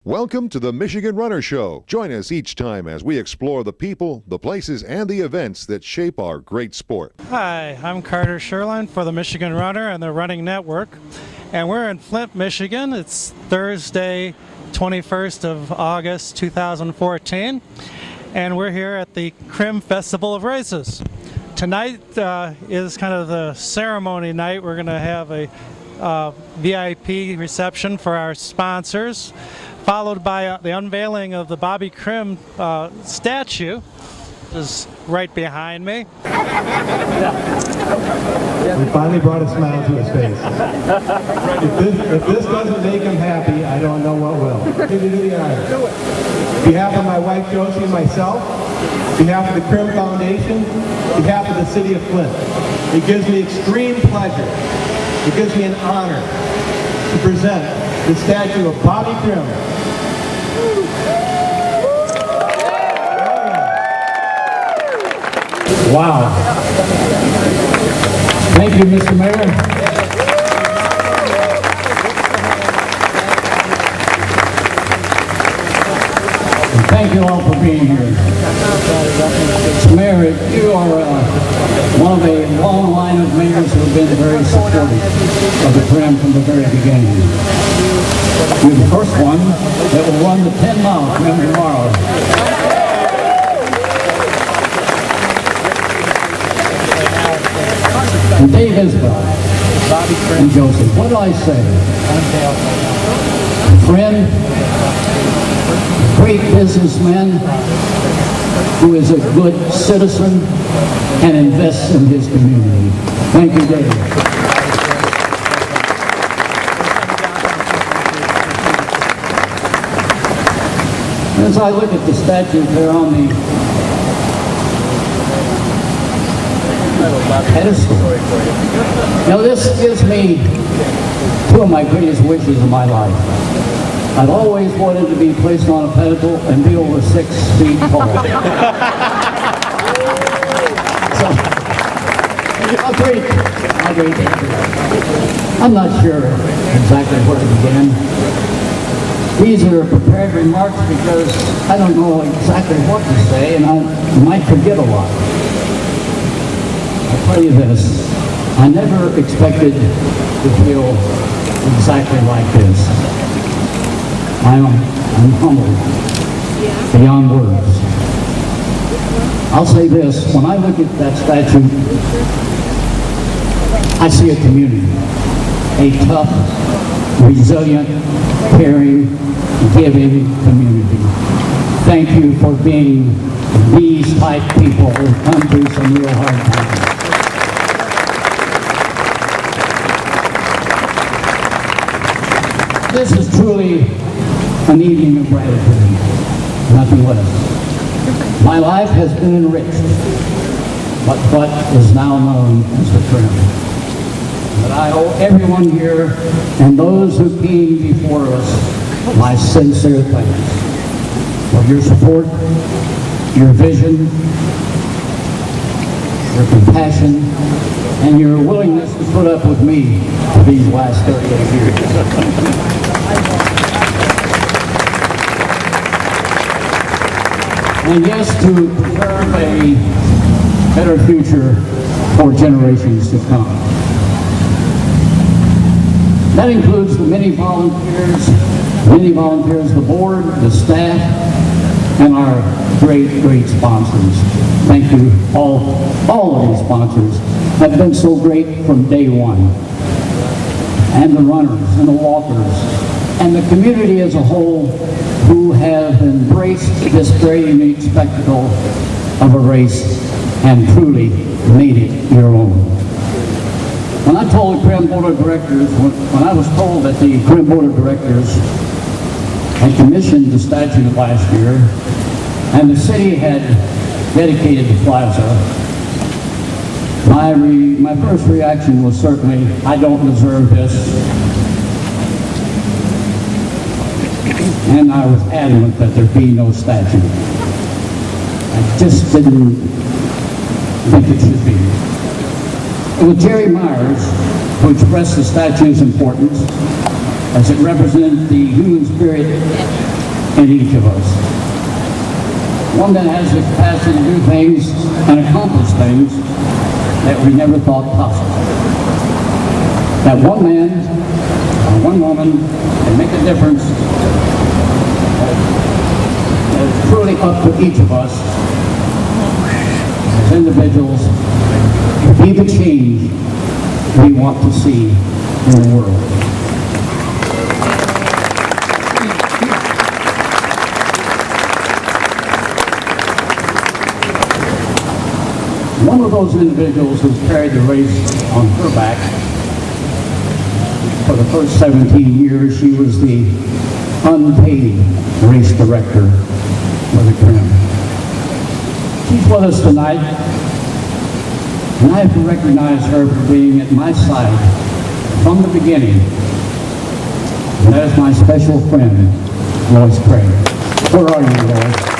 Welcome to the Michigan Runner Show. Join us each time as we explore the people, the places, and the events that shape our great sport. Hi, I'm Carter Sherline for the Michigan Runner and the Running Network, and we're in Flint, Michigan. It's Thursday, 21st of August, 2014, and we're here at the Crim Festival of Races. Tonight is kind of the ceremony night. We're going to have a VIP reception for our sponsors, followed by the unveiling of the Bobby Crim statue, which is right behind me. We finally brought a smile to his face. If this doesn't make him happy, I don't know what will. Give me the honor. On behalf of my wife Josie and myself, on behalf of the Crim Foundation, on behalf of the city of Flint, it gives me extreme pleasure, it gives me an honor to present the statue of Bobby Crim. Wow. Thank you, Mr. Mayor. And thank you all for being here. Mr. Mayor, you are one of a long line of mayors who have been very supportive of the Crim from the very beginning. You're the first one that will run the 10-mile Crim tomorrow. And Dave Isbell, and Joseph, what do I say? Friend, great businessman who is a good citizen and invests in his community. Thank you, Dave. As I look at the statues there on the pedestal. Now this gives me two of my greatest wishes in my life. I've always wanted to be placed on a pedestal and be over 6 feet tall. So, how great. I'm not sure exactly where to begin. These are prepared remarks because I don't know exactly what to say and I might forget a lot. I'll tell you this, I never expected to feel exactly like this. I'm humbled beyond words. I'll say this, when I look at that statue, I see a community, a tough, resilient, caring, giving community. Thank you for being these type people who come through some real hard times. This is truly an evening of gratitude, nothing less. My life has been enriched, but what is now known as the Crim. But I owe everyone here and those who came before us my sincere thanks for your support, your vision, your compassion, and your willingness to put up with me for these last 38 years. And yes, to preserve a better future for generations to come. That includes the many volunteers, the board, the staff, and our great sponsors. Thank you, all of these sponsors have been so great from day one. And the runners and the walkers and the community as a whole who have embraced this very unique spectacle of a race and truly made it your own. When I told the Crim Board of Directors, when I was told that the Crim Board of Directors had commissioned the statue last year and the city had dedicated the plaza, my first reaction was certainly, I don't deserve this. And I was adamant that there be no statue. I just didn't think it should be. It was Jerry Myers who expressed the statue's importance as it represented the human spirit in each of us. One that has the capacity to do things and accomplish things that we never thought possible. That one man or one woman can make a difference. That is truly up to each of us as individuals to be the change we want to see in the world. One of those individuals who carried the race on her back for the first 17 years, she was the unpaid race director for the Crim. She's with us tonight, and I have to recognize her for being at my side from the beginning. And that is my special friend, Lois Craig. Where are you, Lois?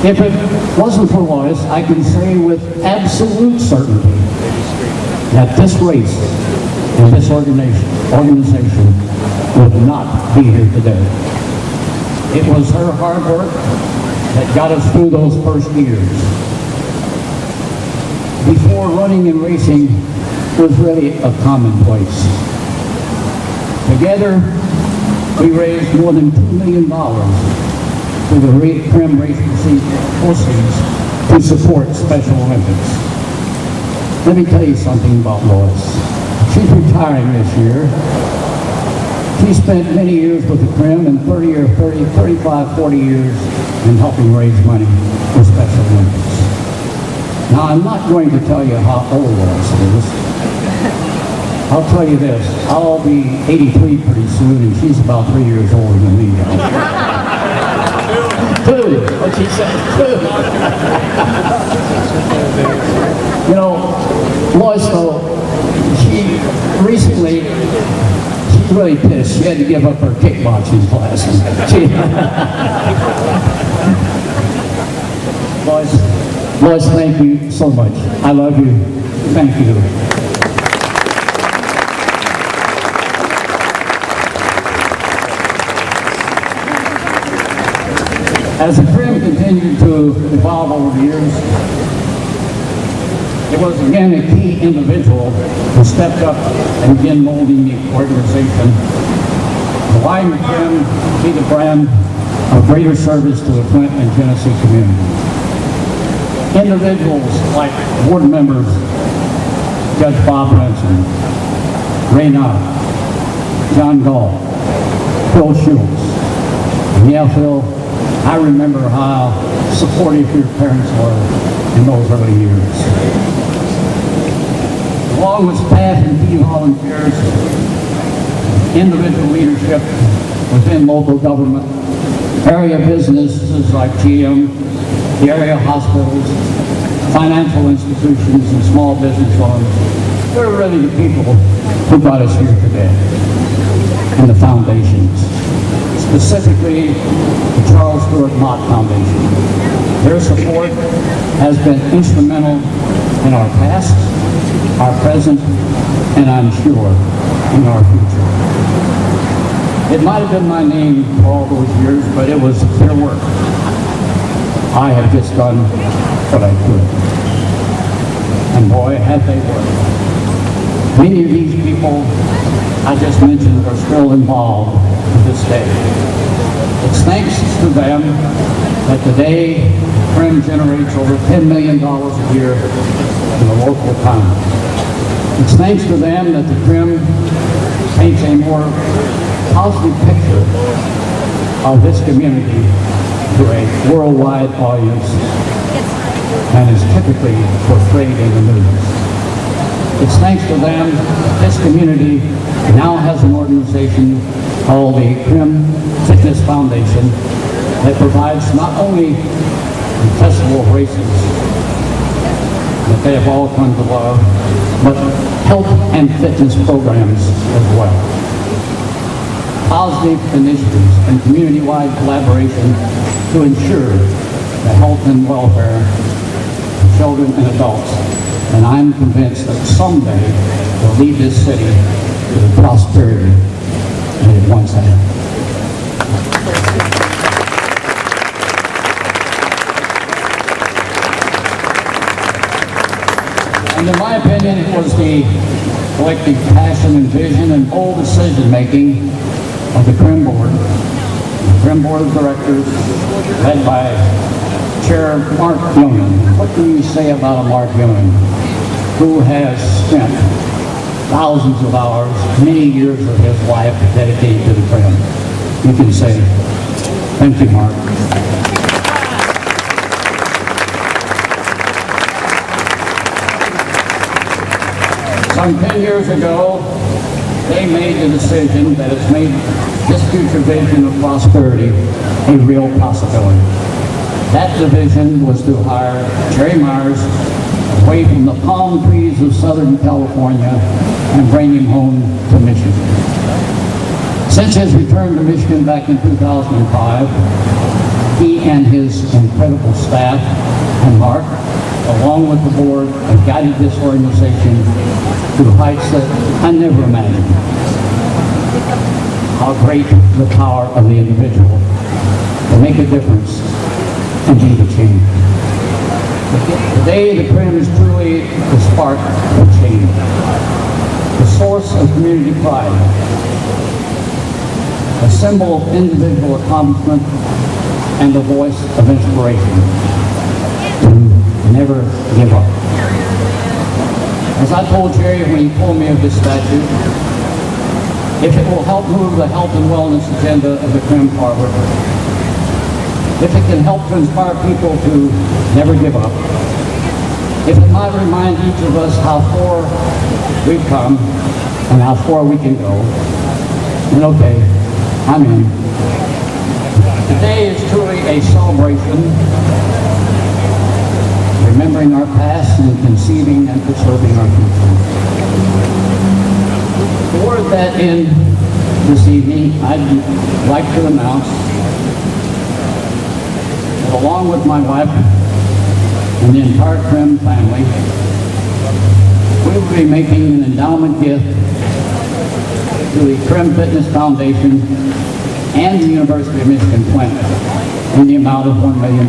If it wasn't for Lois, I can say with absolute certainty that this race and this organization would not be here today. It was her hard work that got us through those first years. Before, running and racing was really a commonplace. Together, we raised more than $2 million for the Crim race proceeds to support Special Olympics. Let me tell you something about Lois. She's retiring this year. She spent many years with the Crim and 40 years in helping raise money for Special Olympics. Now, I'm not going to tell you how old Lois is. I'll tell you this, I'll be 83 pretty soon, and she's about 3 years older than me. Two, what she said, two. You know, Lois, though, she's really pissed. She had to give up her kickboxing classes. Lois, thank you so much. I love you. Thank you. As the Crim continued to evolve over the years, it was again a key individual who stepped up and began molding the organization, allowing the Crim to be the brand of greater service to the Flint and Genesee community. Individuals like board members Judge Bob Renson, Ray Knott, John Gall, Phil Schultz. And yeah, Phil, I remember how supportive your parents were in those early years. Along with staff and key volunteers, individual leadership within local government, area businesses like GM, the area hospitals, financial institutions, and small business owners, they're really the people who got us here today, and the foundations. Specifically, the Charles Stewart Mott Foundation. Their support has been instrumental in our past, our present, and I'm sure in our future. It might have been my name for all those years, but it was their work. I have just done what I could. And boy, have they worked. Many of these people I just mentioned are still involved to this day. It's thanks to them that today Crim generates over $10 million a year in the local economy. It's thanks to them that the Crim paints a more positive picture of this community to a worldwide audience and is typically portrayed in the news. It's thanks to them that this community now has an organization called the Crim Fitness Foundation that provides not only the festival of races that they have all come to love, but health and fitness programs as well. Positive initiatives and community-wide collaboration to ensure the health and welfare of children and adults. And I'm convinced that someday we'll lead this city to the prosperity that it once had. And in my opinion, it was the collective passion and vision and bold decision-making of the Crim Board. The Crim Board of Directors, led by Chair Mark Youngman. What can you say about a Mark Youngman, who has spent thousands of hours, many years of his life dedicated to the Crim? You can say, thank you, Mark. Some 10 years ago, they made the decision that has made this future vision of prosperity a real possibility. That division was to hire Jerry Myers away from the palm trees of Southern California and bring him home to Michigan. Since his return to Michigan back in 2005, he and his incredible staff and Mark, along with the board, have guided this organization to heights that I never imagined. How great the power of the individual to make a difference and be the change. Today, the Crim is truly the spark of change, the source of community pride, a symbol of individual accomplishment, and a voice of inspiration to never give up. As I told Jerry when he told me of this statue, if it will help move the health and wellness agenda of the Crim Harbor, if it can help to inspire people to never give up, if it might remind each of us how far we've come and how far we can go, then okay, I'm in. Today is truly a celebration, remembering our past and conceiving and preserving our future. Toward that end this evening, I'd like to announce that along with my wife and the entire Crim family, we will be making an endowment gift to the Crim Fitness Foundation and the University of Michigan Flint in the amount of $1 million.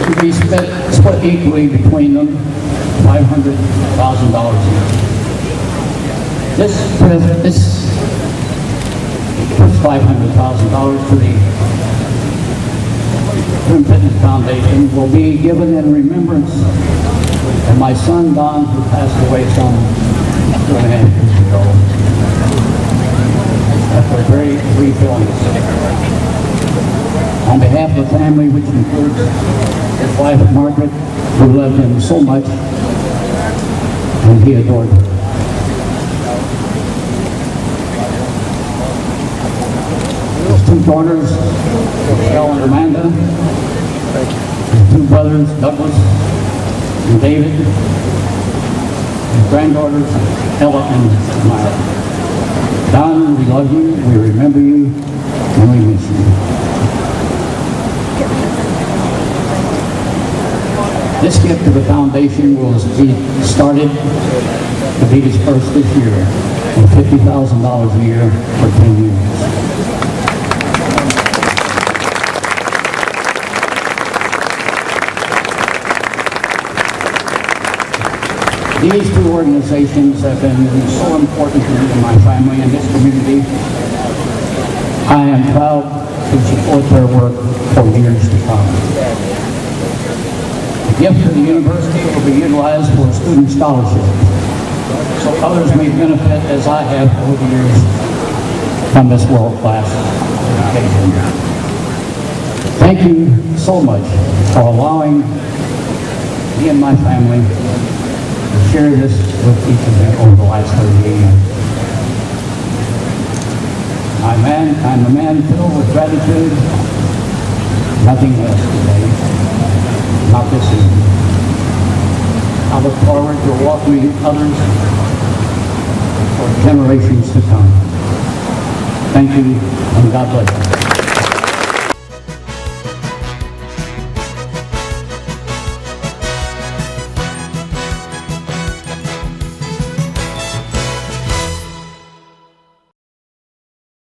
To be split equally between them, $500,000 each. This $500,000 to the Crim Fitness Foundation will be given in remembrance of my son Don, who passed away some 2.5 years ago after a very brief illness. On behalf of the family, which includes his wife Margaret, who loved him so much, and he adored her. His two daughters, Michelle and Amanda, his two brothers, Douglas and David, his granddaughters, Ella and Maya. Don, we love you, we remember you, and we miss you. This gift to the foundation will be started to be dispersed this year at $50,000 a year for 10 years. These two organizations have been so important to me and my family and this community. I am proud to support their work for years to come. The gift to the university will be utilized for a student scholarship, so others may benefit as I have over the years from this world-class education. Thank you so much for allowing me and my family to share this with each of you over the last 30 years. I'm a man filled with gratitude. Nothing less today. Not this evening. I look forward to welcoming others for generations to come. Thank you, and God bless you.